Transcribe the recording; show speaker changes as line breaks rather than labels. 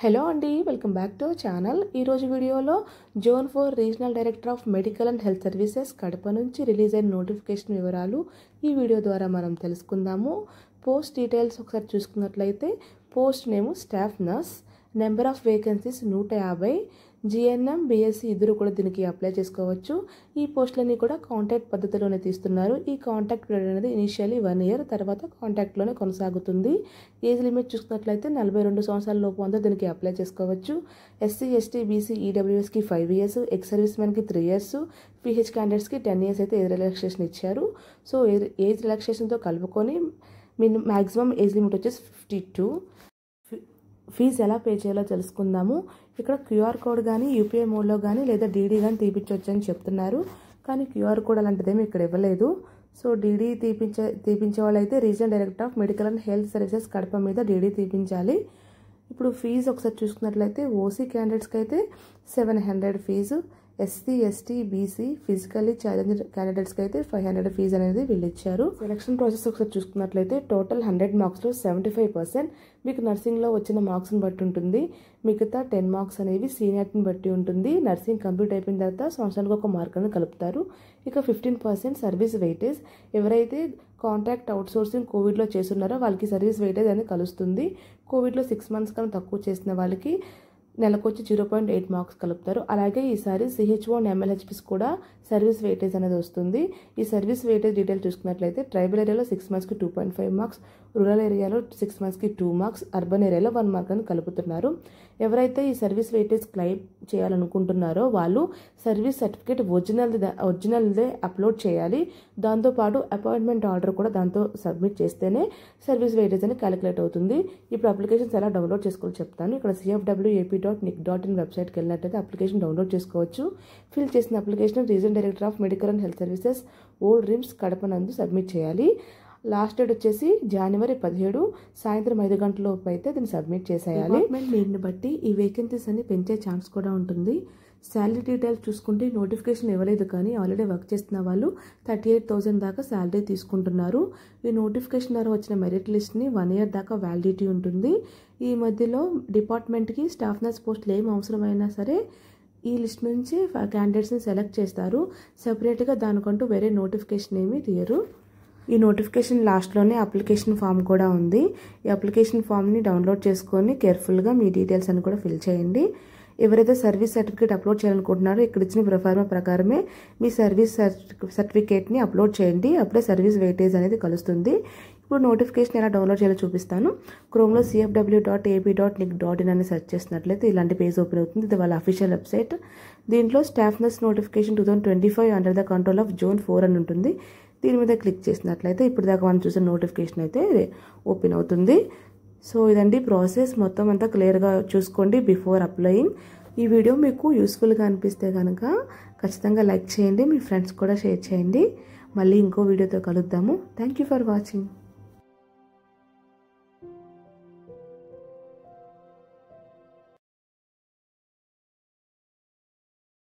Hello అండి, welcome back to channel. ఈరోజు వీడియోలో zone 4 regional director of medical and health services Kadapa నుంచి release అయిన నోటిఫికేషన్ వివరాలు ఈ వీడియో ద్వారా మనం తెలుసుకుందాము. పోస్ట్ డీటెయిల్స్ ఒకసారి చూసుకున్నట్లయితే post name staff nurse, number of vacancies 150, GNM BSc ఇద్దరు కూడా దీనికి అప్లై చేసుకోవచ్చు. ఈ పోస్టులన్నీ కూడా కాంటాక్ట్ పద్ధతిలోనే తీస్తున్నారు. ఈ కాంటాక్ట్ పీరియడ్ అనేది ఇనిషియల్లీ 1 year, తర్వాత కాంటాక్ట్లోనే కొనసాగుతుంది. ఏజ్ లిమిట్ చూసుకున్నట్లయితే 42 సంవత్సరాల లోపు అందరూ దీనికి అప్లై చేసుకోవచ్చు. ఎస్సీ ఎస్టీ బీసీ ఈడబ్ల్యూఎస్కి 5 years, ఎక్స్ సర్వీస్ మెన్కి 3 years, పీహెచ్ క్యాండిడేట్స్కి 10 years అయితే ఏజ్ రిలాక్సేషన్ ఇచ్చారు. సో ఏజ్ రిలాక్సేషన్తో కలుపుకొని మ్యాక్సిమం ఏజ్ లిమిట్ వచ్చేసి 52. ఫీజు ఎలా పే చేయాలో తెలుసుకుందాము. ఇక్కడ క్యూఆర్ కోడ్ కానీ యూపీఐ మోడ్లో కానీ లేదా డీడీ కానీ తీపించవచ్చు అని చెప్తున్నారు. కానీ క్యూఆర్ కోడ్ అలాంటిదేమీ ఇక్కడ ఇవ్వలేదు. సో డీడీ తీపించే వాళ్ళైతే regional director of medical and health services Kadapa మీద డీడీ తీపించాలి. ఇప్పుడు ఫీజు ఒకసారి చూసుకున్నట్లయితే ఓసీ క్యాండిడేట్స్కి అయితే 700 fee, SC ST BC physically challenged క్యాండిడేట్స్కి అయితే 500 ఫీజు అనేది వీళ్ళు ఇచ్చారు. సెలక్షన్ ప్రాసెస్ ఒకసారి చూసుకున్నట్లయితే టోటల్ 100 మార్క్స్లో 75% మీకు నర్సింగ్లో వచ్చిన మార్క్స్ని బట్టి ఉంటుంది. మిగతా 10 మార్క్స్ అనేవి సీనియారిటీని బట్టి ఉంటుంది. నర్సింగ్ కంప్లీట్ అయిపోయిన తర్వాత సంవత్సరానికి ఒక మార్క్ అనేది కలుపుతారు. ఇక 15% సర్వీస్ వెయిటేజ్, ఎవరైతే కాంట్రాక్ట్ అవుట్సోర్సింగ్ కోవిడ్లో చేస్తున్నారో వాళ్ళకి సర్వీస్ వెయిటేజ్ అనేది కలుస్తుంది. కోవిడ్లో 6 months కన్నా తక్కువ చేసిన వాళ్ళకి నెలకొచ్చి 0.8 మార్క్స్ కలుపుతారు. అలాగే ఈసారి సిహెచ్ఓ అండ్ ఎంఎల్హెచ్పిస్ కూడా సర్వీస్ వెయిటేజ్ అనేది వస్తుంది. ఈ సర్వీస్ వెయిటేజ్ డీటెయిల్ చూసుకున్నట్లయితే ట్రైబల్ ఏరియాలో 6 monthsకి 2.5 మార్క్స్, రూరల్ ఏరియాలో 6 monthsకి 2 మార్క్స్, అర్బన్ ఏరియాలో 1 మార్క్ అని కలుపుతున్నారు. ఎవరైతే ఈ సర్వీస్ వెయిటేజ్ క్లెయిమ్ చేయాలనుకుంటున్నారో వాళ్ళు సర్వీస్ సర్టిఫికేట్ ఒరిజినల్దే అప్లోడ్ చేయాలి. దాంతోపాటు అపాయింట్మెంట్ ఆర్డర్ కూడా దాంతో సబ్మిట్ చేస్తేనే సర్వీస్ వెయిటేజ్ అని క్యాలిక్యులేట్ అవుతుంది. ఇప్పుడు అప్లికేషన్స్ ఎలా డౌన్లోడ్ చేసుకోవాలో చెప్తాను. ఇక్కడ cfwap.nic.in వెబ్సైట్కి వెళ్ళినట్టయితే అప్లికేషన్ డౌన్లోడ్ చేసుకోవచ్చు. ఫిల్ చేసిన application regional director of medical and health services old RIMS Kadapa నందు సబ్మిట్ చేయాలి. లాస్ట్ డేట్ వచ్చేసి January 17 సాయంత్రం 5 గంటల లోపు అయితే దీన్ని సబ్మిట్ చేసేయాలి. డిపార్ట్మెంట్ నీడ్ని బట్టి ఈ వేకెన్సీస్ అన్ని పెంచే ఛాన్స్ కూడా ఉంటుంది. శాలరీ డీటెయిల్స్ చూసుకుంటే నోటిఫికేషన్ ఇవ్వలేదు, కానీ ఆల్రెడీ వర్క్ చేస్తున్న వాళ్ళు 38,000 దాకా శాలరీ తీసుకుంటున్నారు. ఈ నోటిఫికేషన్ ద్వారా వచ్చిన మెరిట్ లిస్ట్ని 1 year దాకా వ్యాలిడిటీ ఉంటుంది. ఈ మధ్యలో డిపార్ట్మెంట్కి స్టాఫ్ నర్స్ పోస్టులు ఏం అవసరమైనా సరే ఈ లిస్ట్ నుంచి క్యాండిడేట్స్ని సెలెక్ట్ చేస్తారు. సపరేట్గా దానికంటూ వేరే నోటిఫికేషన్ ఏమీ తీయరు. ఈ నోటిఫికేషన్ లాస్ట్లోనే అప్లికేషన్ ఫామ్ కూడా ఉంది. ఈ అప్లికేషన్ ఫామ్ని డౌన్లోడ్ చేసుకొని కేర్ఫుల్గా మీ డీటెయిల్స్ అని కూడా ఫిల్ చేయండి. ఎవరైతే సర్వీస్ సర్టిఫికేట్ అప్లోడ్ చేయాలనుకుంటున్నారో ఇక్కడ ఇచ్చిన ప్రొఫార్మా ప్రకారమే మీ సర్వీస్ సర్టిఫికేట్ని అప్లోడ్ చేయండి. అప్పుడే సర్వీస్ వెయిటేజ్ అనేది కలుస్తుంది. ఇప్పుడు నోటిఫికేషన్ ఎలా డౌన్లోడ్ చేయాలో చూపిస్తాను. క్రోమ్లో cfw.ap.nic.in అని సెర్చ్ చేసినట్లయితే ఇలాంటి పేజ్ ఓపెన్ అవుతుంది. ఇది వాళ్ళ అఫీషియల్ వెబ్సైట్. దీంట్లో staff nurse notification 2025 under the control of zone 4 అని ఉంటుంది. దీని మీద క్లిక్ చేసినట్లయితే ఇప్పుడు దాకా మనం చూసిన నోటిఫికేషన్ అయితే ఓపెన్ అవుతుంది. సో ఇదండి ప్రాసెస్. మొత్తం అంతా క్లియర్గా చూసుకోండి బిఫోర్ అప్లయింగ్. ఈ వీడియో మీకు యూస్ఫుల్గా అనిపిస్తే కనుక ఖచ్చితంగా లైక్ చేయండి, మీ ఫ్రెండ్స్ కూడా షేర్ చేయండి. మళ్ళీ ఇంకో వీడియోతో కలుద్దాము. Thank you for watching.